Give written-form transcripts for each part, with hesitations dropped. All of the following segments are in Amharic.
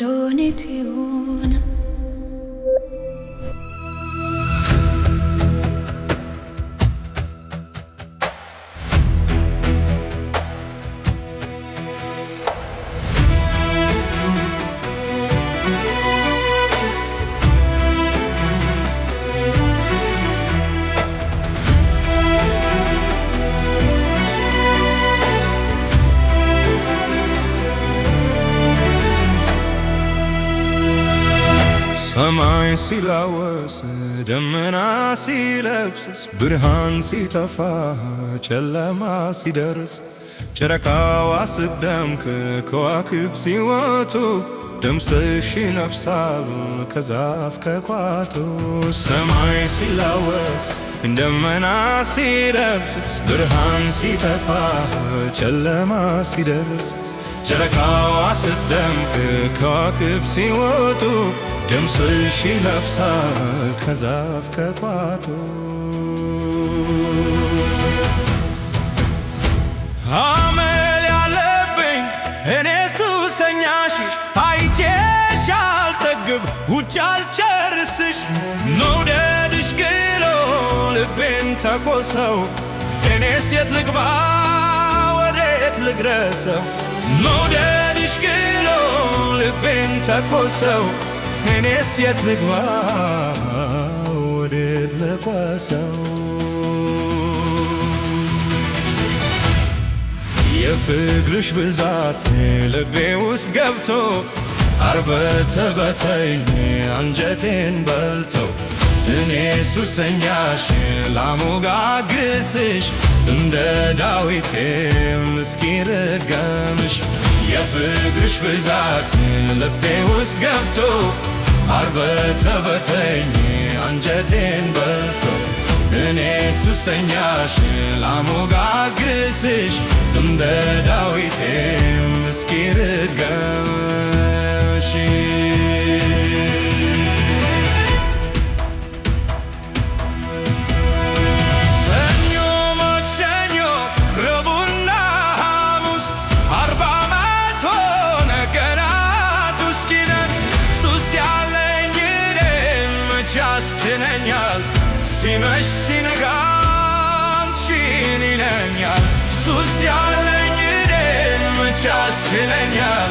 ዶኔቲውን ሰማይ ሲላወስ ደመና ሲለብስስ ብርሃን ሲጠፋ ጨለማ ሲደርስ ጨረቃዋ ስትደምቅ ከዋክብት ሲወጡ ድምፅሽ ይነፍሳል ከዛፍ ከቋጡ። ሰማይ ሲላወስ ደመና ሲለብስስ ብርሃን ሲጠፋ ጨለማ ሲደርስ ጨረቃዋ ስትደምቅ ከዋክብት ሲወጡ ድምፅሽ ይነፍሳል ከዛፍ ከቋጡ። አመል ያለብኝ እኔ ሱሰኛሽ አይቼሽ አልጠግብ ውጭ አልጨርስሽ መውደድሽ ግሎ ልቤን ተቆሰው እኔስ የት ልግባ ወዴት ልድረሰው መውደድሽ ግሎ ልቤን ተቆሰው እኔስ የት ልግባ ወዴት ልድረሰው። የፍቅርሽ ብዛት ልቤ ውስጥ ገብቶ አርበተበተኝ አንጀቴን በልቶ እኔ ሱሰኛሽ ላሞጋግስሽ እንደ ዳዊቴ እስኪ ልድገምሽ። የፍቅርሽ ብዛት ልቤ ውስጥ ገብቶ አርበተበተኝ አንጀቴን በልቶ እኔ ሱሰኛሽ ላሞጋግስሽ እንደ ዳዊቴ እስኪ ልድገምሽ። ሰኞ ማክሰኞ ረቡዕና ሐሙስ 40 ዓመት ሆነ ቀናቱ እስኪነግስ ሱስ ያለኝ እኔ መች ያስችለኛል ሲመሽ ሲነጋ አንቺን ይለኛል። ሱስ ያለኝ እኔ መች ያስችለኛል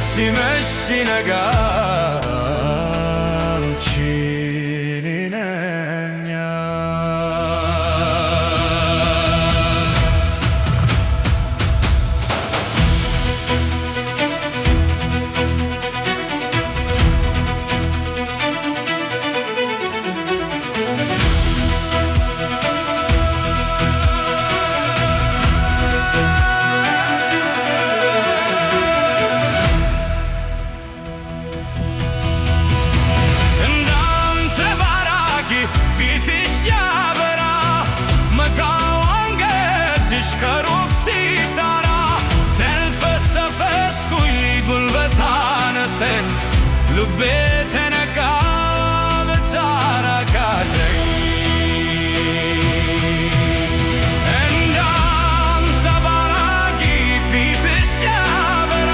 ሲመሽ ሲነጋ አንቺን ይለኛል። ከሩቅ ሲጠራ ተልፈሰፈስኩኝ ጉልበት አነሰኝ ልቤ ተነካ በታረካተኝ እንዳንጸባራቂ ፊትሽ ሲያበራ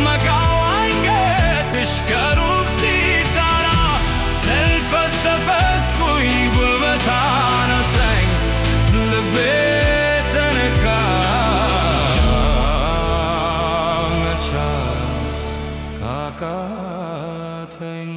መቃው አንገትሽ ከሩቅ ሲጠራ ተልፈሰፈስኩኝ ጉልበት አነሰኝ ልቤ ካቃተኝ